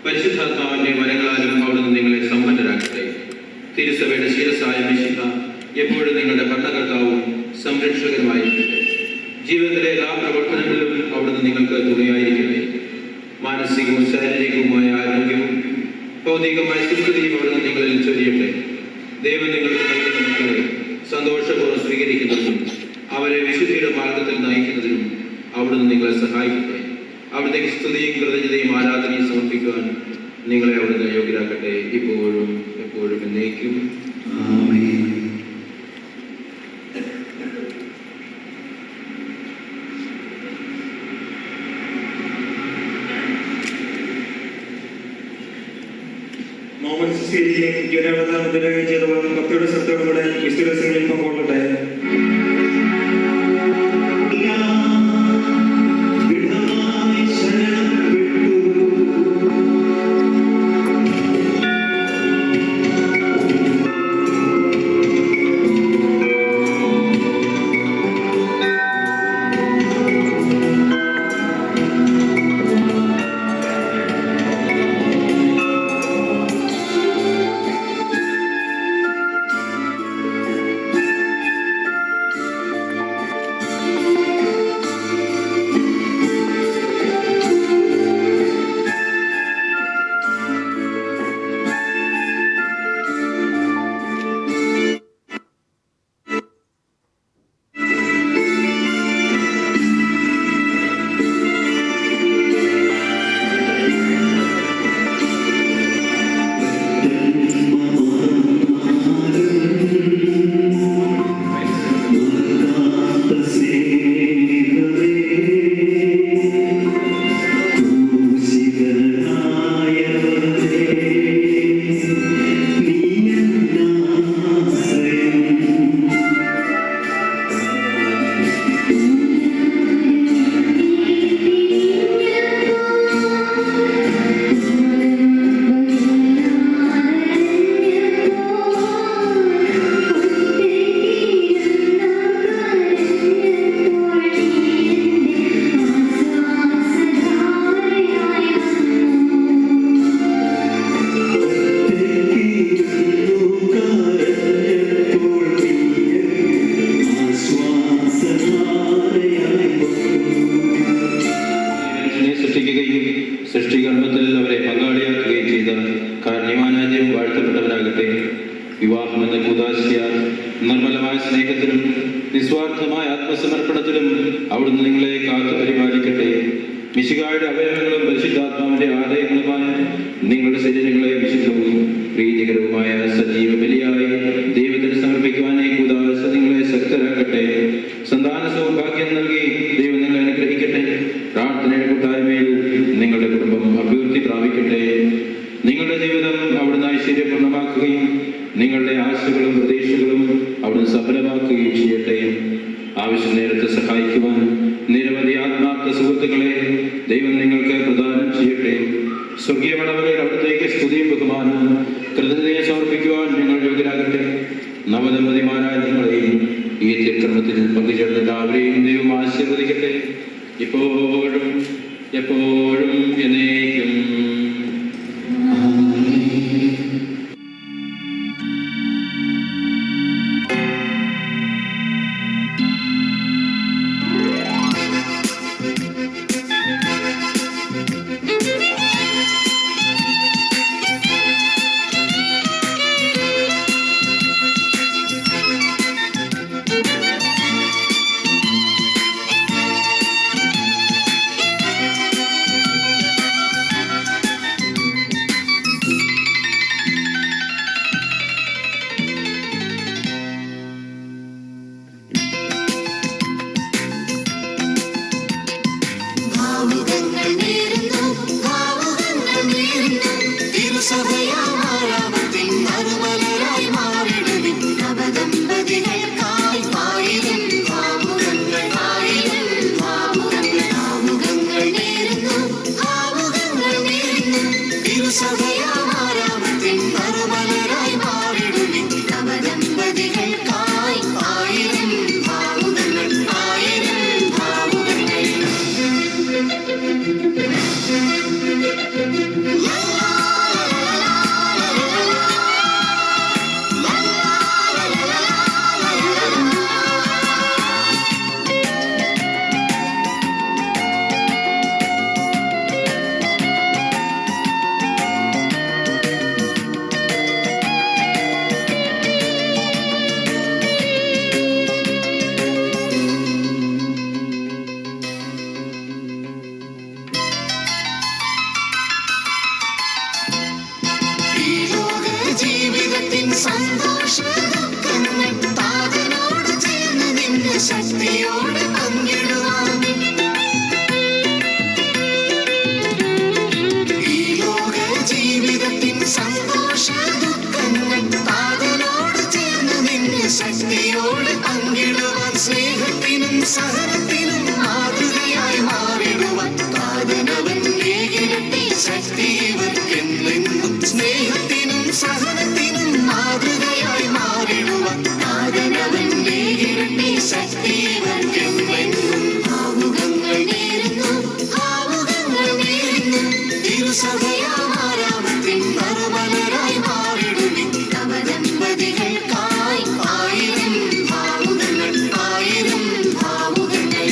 പരിശുദ്ധാത്മാവിന്റെ വരങ്ങളാലും അവിടുന്ന് നിങ്ങളെ സമ്പന്നരാക്കട്ടെ. എപ്പോഴും നിങ്ങളുടെ ഭരണകർത്താവും സംരക്ഷകരുമായിരിക്കട്ടെ. ജീവിതത്തിലെ എല്ലാ പ്രവർത്തനങ്ങളിലും അവിടുന്ന് നിങ്ങൾക്ക് തുണയായിരിക്കട്ടെ. മാനസികവും ശാരീരികവുമായ ആരോഗ്യവും ഭൗതികമായ സുഖതയും അവിടുന്ന് നിങ്ങളിൽ ചൊരിയട്ടെ. ദൈവം നിങ്ങൾക്ക് നൽകുന്ന മക്കളെ സന്തോഷപൂർവ്വം സ്വീകരിക്കുന്നതിനും അവരെ വിശുദ്ധിയുടെ മാർഗത്തിൽ നയിക്കുന്നതിനും അവിടുന്ന് നിങ്ങളെ സഹായിക്കട്ടെ. അവിടുത്തെ സ്തുതിയും കൃതജ്ഞതയും ആരാധനയും സമർപ്പിക്കുവാൻ നിങ്ങളെ അവിടുന്ന് യോഗ്യരാക്കട്ടെ, ഇപ്പോഴും എപ്പോഴും എന്നേക്കും. ആമേൻ. മുഹമ്മദ് സിസ്കരിക്കുകയും ജീവനാവതാരം ചെയ്തവർ ഭക്തിയുടെ ശ്രദ്ധയോടുകൂടെ വിശുദ്ധങ്ങളിൽ പങ്കുകൊള്ളട്ടെ. സൃഷ്ടികർമ്മത്തിൽ അവരെ പങ്കാളിയാക്കുകയും ചെയ്ത കാരുണ്യവാനാദ്യം വാഴ്ത്തപ്പെട്ടവരാകട്ടെ. വിവാഹമെന്ന കൂദാശയാൽ നിർമ്മലമായ സ്നേഹത്തിലും നിസ്വാർത്ഥമായ ആത്മസമർപ്പണത്തിലും അവിടുന്ന് നിങ്ങളെ കാത്തു പരിപാലിക്കട്ടെ. മിശിഹായുടെ അവയവങ്ങളും പരിശുദ്ധാത്മാവിന്റെ ആലയങ്ങളുമായ നിങ്ങളുടെ ശരീരങ്ങളെ വിശുദ്ധവും പ്രീതികരവുമായ സജീവ ബലിയായി ദൈവത്തിന് സമർപ്പിക്കുവാൻ ഈ കൂദാശ നിങ്ങളെ ശക്തരാക്കട്ടെ. സന്താന സൗഭാഗ്യം നൽകി ദൈവം നിങ്ങളെ അനുഗ്രഹിക്കട്ടെ. പ്രാർത്ഥനയുടെ കൂട്ടായ്മയിൽ നിങ്ങളുടെ കുടുംബം അഭിവൃദ്ധി പ്രാപിക്കട്ടെ. നിങ്ങളുടെ ജീവിതം അവിടുന്ന് ഐശ്വര്യപൂർണ്ണമാക്കുകയും നിങ്ങളുടെ ആശകളും പ്രതീക്ഷകളും അവിടുന്ന് സഫലമാക്കുകയും ചെയ്യട്ടെ. ആവശ്യം നേരത്തെ സഹായിക്കുവാൻ നിരവധി ആത്മാർത്ഥ സുഹൃത്തുക്കളെ ദൈവം നിങ്ങൾക്ക് പ്രദാനം ചെയ്യട്ടെ. സ്വർഗീയ മടവകളിൽ അവിടത്തേക്ക് സ്തുതിയും ബഹുമാനവും കൃതജ്ഞതയെ സമർപ്പിക്കുവാൻ നിങ്ങൾ യോഗ്യരാകട്ടെ. നവദമ്പതിമാരായ നിങ്ങളെയും ഈ തിരുക്കർമ്മത്തിൽ പങ്കുചേർന്ന എല്ലാവരെയും ദൈവം ആശീർവദിക്കട്ടെ, ഇപ്പോഴും എപ്പോഴും എന്നേക്കും. സന്തോഷ ദുഃഖങ്ങൾ താതനോട് ചേർന്ന് നിന്ന് ശക്തിയോടെ പങ്കിടുവാൻ ഈ ലോക ജീവിതത്തിൻ സന്തോഷ ദുഃഖങ്ങൾ താതനോട് ചേർന്ന് നിന്ന് ശക്തിയോടെ പങ്കിടുവാൻ സ്നേഹത്തിനും സഹനത്തിനും മാതൃകയായി മാറിടുവാൻ താതനവൻ ഏകിരട്ടി ശക്തി ഇവർക്കെന്നെന്നും സ്നേഹത്തിനും സഹനത്തിനും മാതൃകയായി മാറിടുവാൻ താതനവൻ ഏകിരട്ടി ശക്തി ഇവർക്കെന്നെന്നും ഭാവുകങ്ങൾ നേരുന്നു തിരുസഭയാമാരാമത്തിൻ നറുമലരായി മാറിടുവിൻ നവദമ്പതികൾക്കായി ആയിരം ഭാവുകങ്ങൾ ആയിരം ഭാവുകങ്ങൾ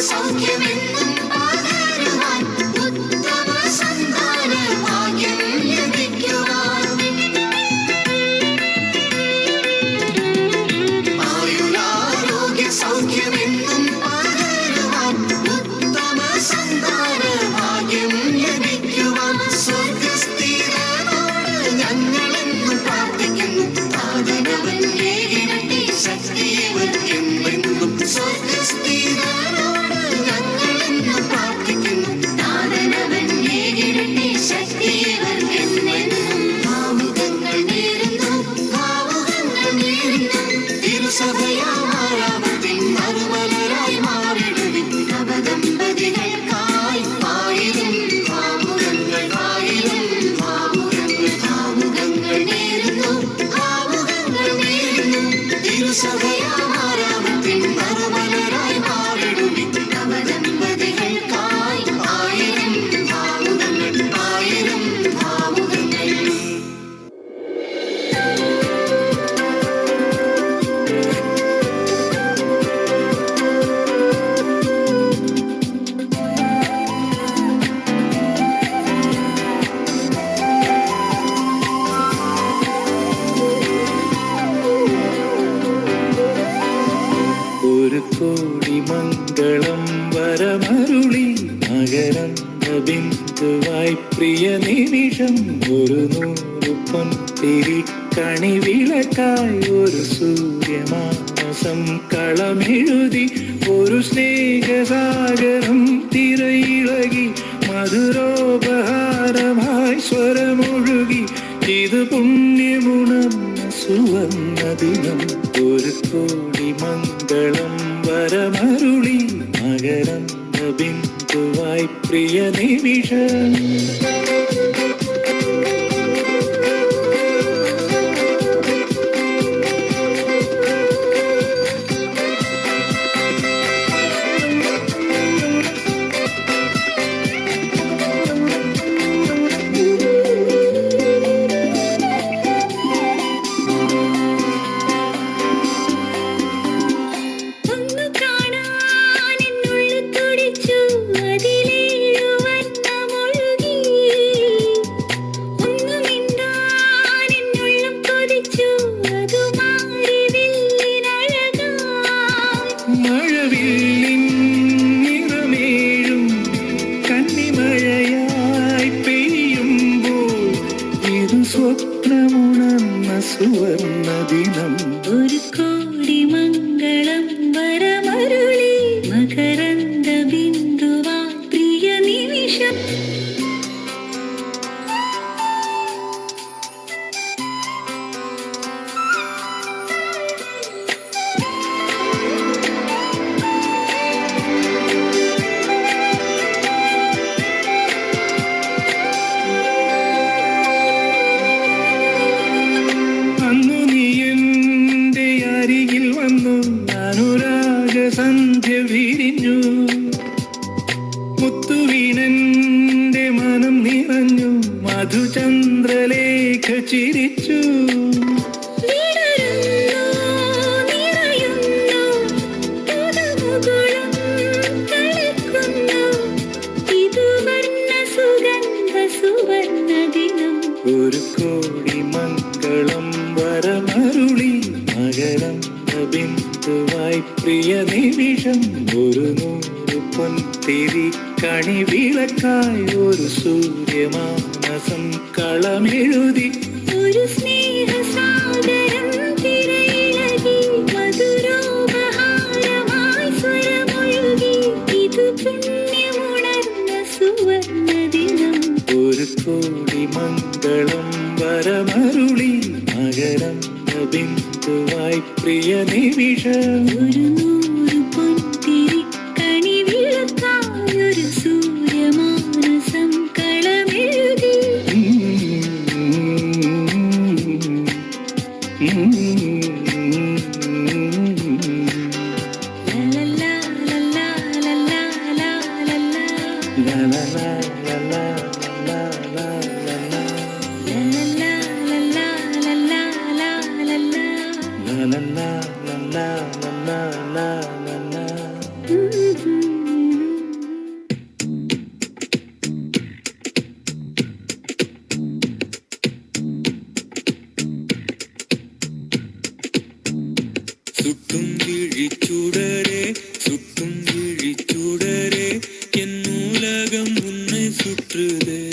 സൗഖ്യമെന്നും പകരുവാൻ ഉത്തമ സന്താന ഭാഗ്യം ലഭിക്കുവാൻ ആയുരാരോഗ്യ സൗഖ്യമെന്നും പകരുവാൻ ഉത്തമ സന്താന ഭാഗ്യം ലഭിക്കുവാൻ സ്വർഗസ്ഥിരനോട് ഞങ്ങളെന്നും പ്രാർത്ഥിക്കുന്നു താതനവൻ ഏകിരട്ടി ശക്തി ഇവർക്കെന്നെന്നും സ്വർഗസ്ഥിരനോട് ഞങ്ങളെന്നും പ്രാർത്ഥിക്കുന്നു താതനവൻ ഏകിരട്ടി ശക്തി ഇവർക്കെന്നെന്നും ഭാവുകങ്ങൾ നേരുന്നു തിരുസഭയാമാരാമത്തിൻ നറുമലരായി മാറിടുവിൻ നവദമ്പതികൾക്കായി ആയിരം ഭാവുകങ്ങൾ ആയിരം ഭാവുകങ്ങൾ ഭാവുകങ്ങൾ നേരുന്നു തിരുസഭയാമാരാമത്തിൻ നറുമലരായി മാറിടുവിൻ നവദമ്പതികൾക്കായി ആയിരം ഭാവുകങ്ങൾ ആയിരം ഭാവുകങ്ങൾ ഒരു കോടി മംഗളം വരമരുളി മകരം ബിന്ദുവായി പ്രിയ നിമിഷം ഒരു 100 പൊൻതിരി കണി വിളക്കായി ഒരു സൂര്യമാസം കളമെഴുതി ഒരു സ്നേഹസാഗരം തിരയിളകി മധുരോപഹാരമായി സ്വരമൊഴുകി ഇത് പുണ്യമുണർന്ന സുവർണ്ണ ദിനം ഒരു കോടി മംഗളം വരമരുളി മകരം ബിന്ദുവായി പ്രിയ നിമിഷം മഴവില്ലിൻ നിറമേഴും കന്നിമഴയായി പെയ്യുമ്പോൾ ഇത് സ്വപ്നമുണർന്ന സുവർണ്ണ ദിനം ഒരു കോടി മംഗളം വരമരുളി മകരന്ദ ബിന്ദുവാ പ്രിയ നിമിഷം സന്ധ്യ വിരിഞ്ഞു മുത്തുവീണന്റെ മനം നിറഞ്ഞു, മധുചന്ദ്രലേഖ ചിരിച്ചു. വിടരുന്നു, നിറയുന്നു, പുതുമുകുളം തളിക്കുന്നു. ഇത് വർണ്ണ സുഗന്ധ സുവർണ്ണ ദിനം. ഒരു കോടി മംഗളം വരമരുളി, മകരം ബിന്ദുവായി പ്രിയ നിമിഷം. ഒരു 100 പൊൻതിരി കണി വിളക്കായി ഒരു സൂര്യമാനസം കളമെഴുതി. ഒരു സ്നേഹസാഗരം തിരയിളകി, മധുരോപഹാരമായി സ്വരമൊഴുകി. ഇത് പുണ്യമുണർന്ന സുവർണ്ണ ദിനം. ഒരു കോടി മംഗളം വരമരുളി, മകരം ബിന്ദുവായി പ്രിയ നിമിഷം. ഒരു 100 പൊൻതിരി കണി വിളക്കായി ഒരു സൂര്യമാനസം കളമെഴുതി. ലലലാ, ലലാ, ലലാ, ലാ, ലലാ. ലലലാ, ലലാ, ലലാ, ലാ, ലലാ. சுட்டும் விழிச்சுடரே, சுட்டும் விழிச்சுடரே, என் நூலகம் உன்னை சுற்றுதே.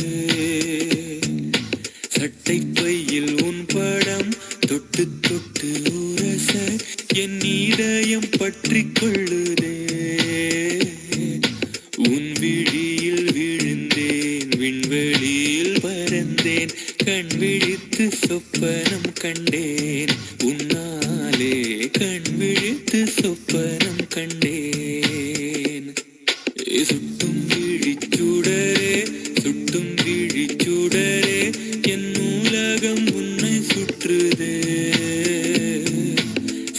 சட்டை பையில் உன் படம் தொட்டு தொட்டு உரச என் இதயம் பற்றிக் கொள்ளுதே. உன் விழியில் விழுந்தேன், விண்வெளியில் பறந்தேன், கண் விழித்து சொப்பனம் கண்டேன். உன்னாலே கண் விழித்து சொப்பனம் கண்டேன். சுட்டும் விழிச்சுடரே, சுட்டும் விழிச்சுடரே, என் நூலகம் உன்னை சுற்றுதே.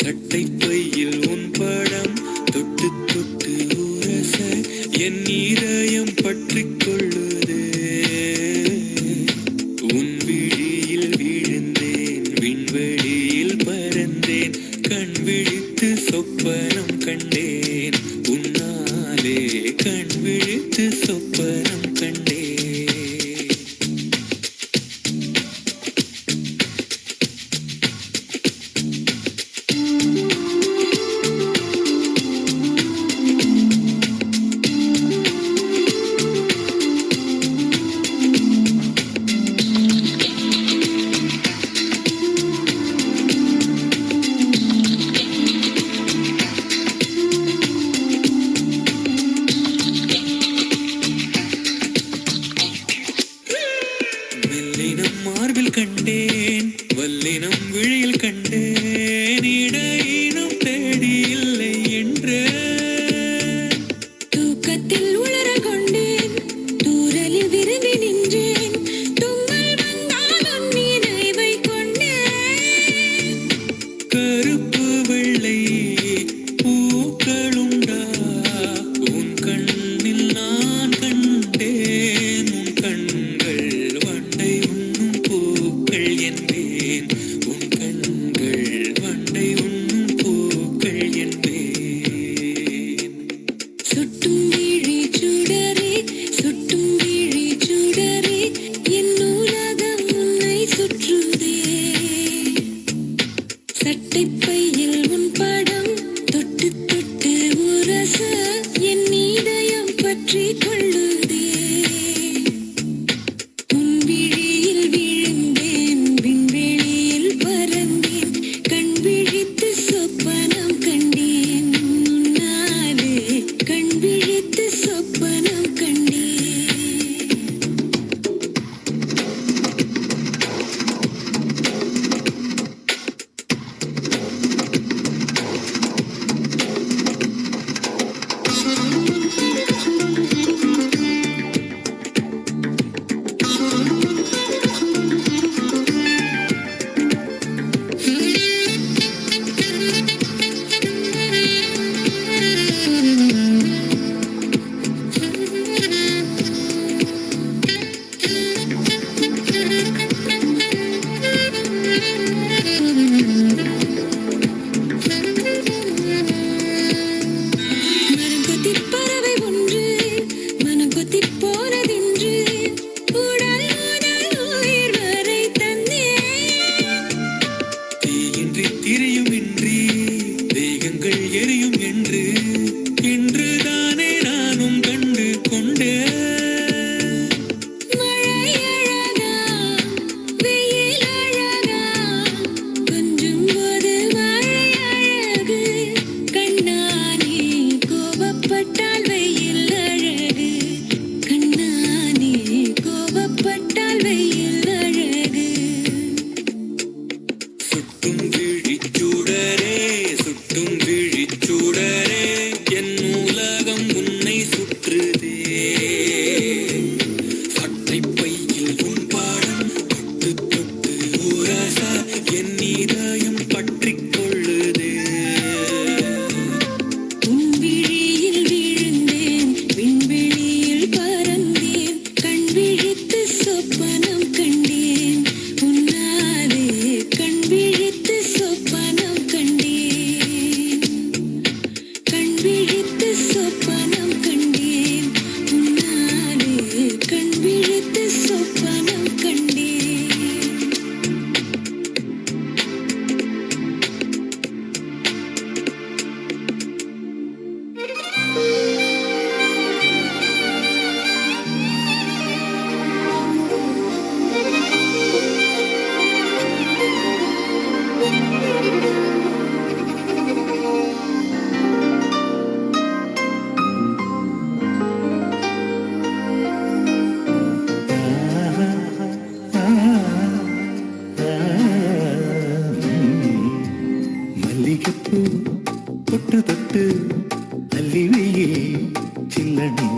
சட்டை பையில் உன் படம் தொட்டு தொட்டு உரச என் இதயம் பற்றிக் கொள்ளுதே. உன் விழியில் விழுந்தேன், விண்வெளியில் பறந்தேன், கண் விழித்து சொப்பனம் கண்டேன். உன்னாலே கண் விழித்து சொப்பனம் கண்டேன்.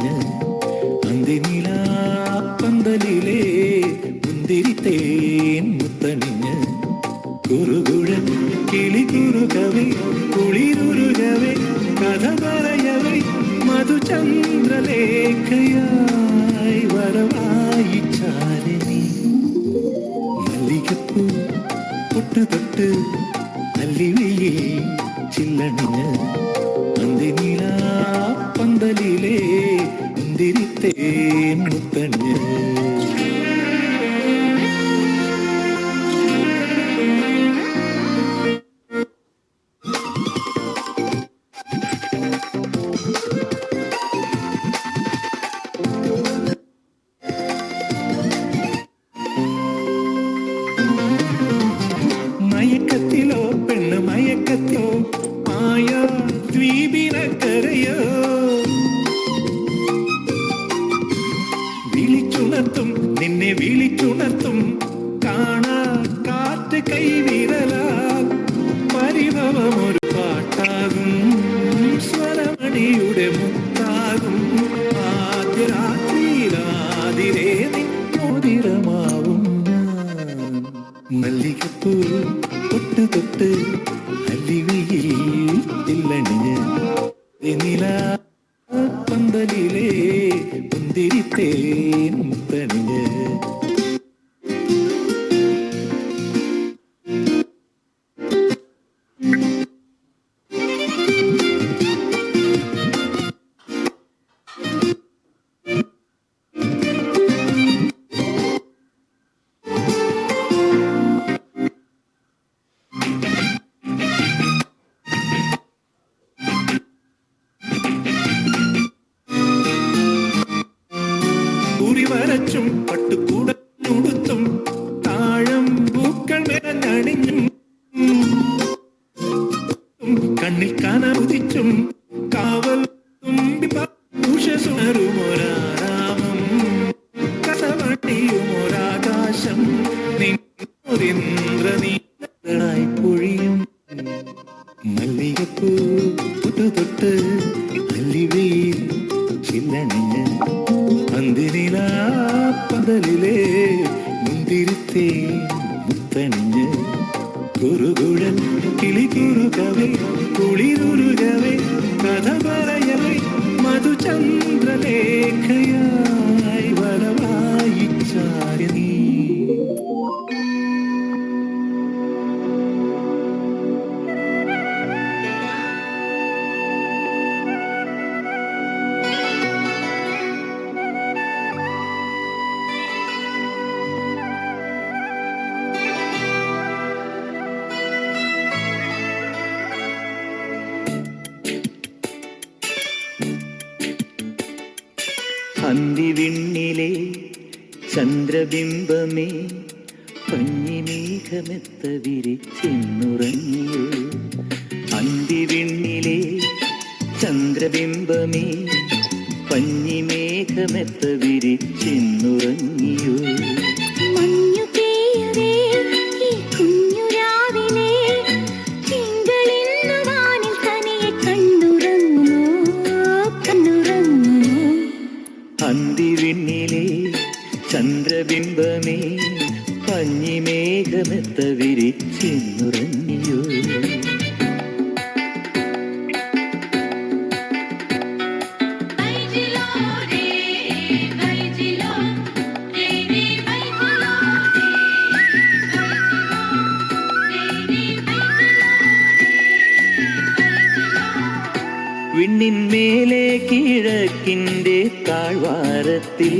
ചില്ലണിഞ്ഞ് അന്തിനിലാപ്പന്തലിലെ മുന്തിരിത്തേൻ മുത്തണിഞ്ഞ് കുറുകുഴൽ കിളി കുറുകവേ കുളിരുരുകവേ കഥ പറയവേ മധുചന്ദ്രലേഖയായി വരവായി ചാരണി മല്ലികപ്പൂ തൊട്ട് തൊട്ട് അല്ലിവയിൽ ചില്ലണിഞ്ഞ് അന്തിനിലാപ്പന്തലിലെ മുന്തിരിത്തേൻ മുത്തണിഞ്ഞ് മയക്കത്തിലോ പെണ്ണ് മയക്കത്തിലോ മായ ദ്വീപിനക്കരയോ വിളിച്ചുണർത്തും നിന്നെ വിളിച്ചുണർത്തും കാണാ കാറ്റ് കൈവിരലാൽ പരിഭവമൊരു പാട്ടാകും സ്വരമണിയുടെ മുത്താകും ആദ്യ രാത്രിയിലാതിരേ നിന്നോതിരമാവും മല്ലികപ്പൂ തൊട്ട് തൊട്ട് അല്ലിവയിൽ ചില്ലണിഞ്ഞ് പന്തലിലെ മുന്തിരിത്തേൻ മുത്തണിഞ്ഞ് വരച്ചും പട്ടുകൂടുത്തും താഴം പൂക്കൾ മേലണിഞ്ഞും കണ്ണിൽ കനറുതിച്ചും കാവൽ ഉഷസുണരുമൊരാരാമം കസവട്ടിയുമൊരാകാശം നിന്ദ്രനീളായി പൊഴിയും മല്ലികപ്പൂ തൊട്ട് തൊട്ട് അല്ലിവയിൽ ചില്ലണിഞ്ഞ് അന്തിനിലാപ്പന്തലിലെ മുന്തിരിത്തേൻ മുത്തണിഞ്ഞ് കുറുകുഴൽ കിളി കുറുകവേ കുളിരുരുകവേ കഥ പറയവേ മധുചന്ദ്രലേഖയായി വരവായി ചാരണി അന്തിവിണ്ണിലെ ചന്ദ്രബിംബമേ പഞ്ഞിമേഘമെത്ത വിരിച്ചെന്നുറങ്ങിയോ അന്തിവിണ്ണിലെ ചന്ദ്രബിംബമേ പഞ്ഞിമേഘമെത്ത വിരിച്ചെന്നുറങ്ങിയോ അന്തിവിണ്ണിലെ ചന്ദ്രബിംബമേ പഞ്ഞിമേഘമെത്ത വിരിച്ചെന്നുറങ്ങിയോ വിണ്ണിന്മേലെ കിഴക്കിന്റെ താഴ്വാരത്തിൽ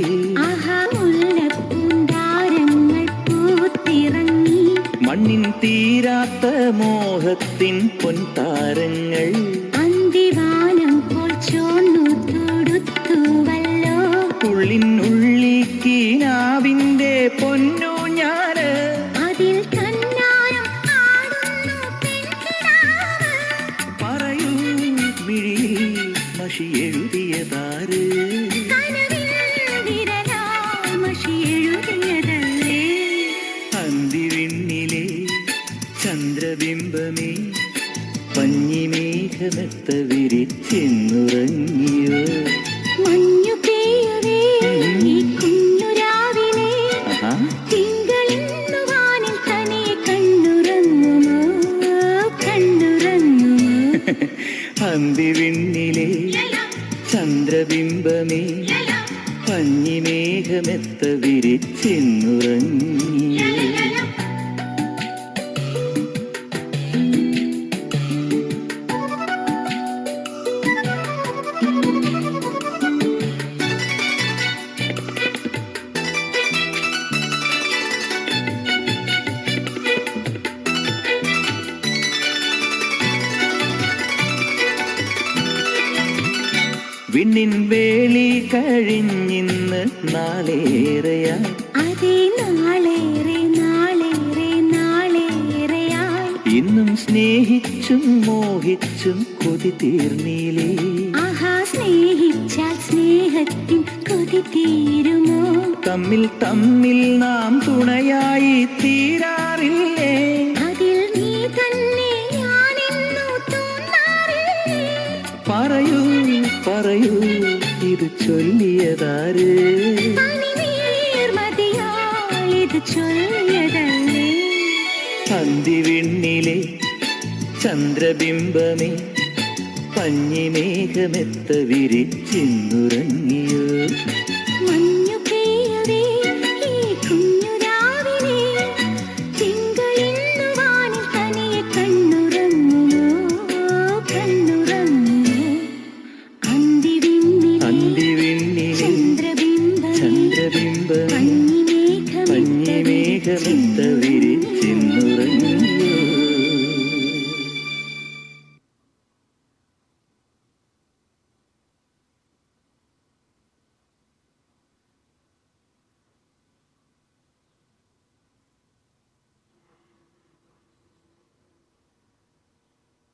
മണ്ണിൻ തീരാത്ത മോഹത്തിൻ പൊൻതാരങ്ങൾ അന്തിവാനം പോൽ ചോന്നു തൊടുത്തുവല്ലോ ഉള്ളിനുള്ളിൽ കീനാവിന്റെ പൊന്നു ഞാന് അതിൽ തന്നാരം ആടുന്നു പെൺകിടാവ് പറയൂ മിഴിയിൽ മഷി എഴുതിയതാര് കനവിൽ വിരലാൽ മഷി എഴുതിയതല്ലേ അന്തിവിണ്ണിലെ ചന്ദ്രബിംബമേ പഞ്ഞിമേഘമെത്ത വിരിച്ചെന്നുറങ്ങിയോ പഞ്ഞിമേഘമെത്ത വിരിച്ചിന്നുറങ്ങിയോ വിണ്ണിൻ വേളി കഴിഞ്ഞിന്ന് നാളേറെയായി അതേ നാളേറെ നാളേറെ നാളേറെയായി ഇന്നും സ്നേഹിച്ചും മോഹിച്ചും കൊതി തീർന്നീലേ ആഹാ സ്നേഹിച്ചാൽ സ്നേഹത്തിൻ കൊതി തീരുമോ തമ്മിൽ തമ്മിൽ നാം തുണയായി തീരാറില്ലേ അതിൽ നീ തന്നെ ഞാനെന്നു തോന്നാറില്ലേ പറയൂ പറയൂ ഇത് ചൊല്ലിയതാര് പനിനീർമതിയാൽ ഇത് ചൊല്ലിയതല്ലേ അന്തിവിണ്ണിലെ ചന്ദ്രബിംബമേ പഞ്ഞിമേഘമെത്ത വിരിച്ചിന്നുറങ്ങിയോ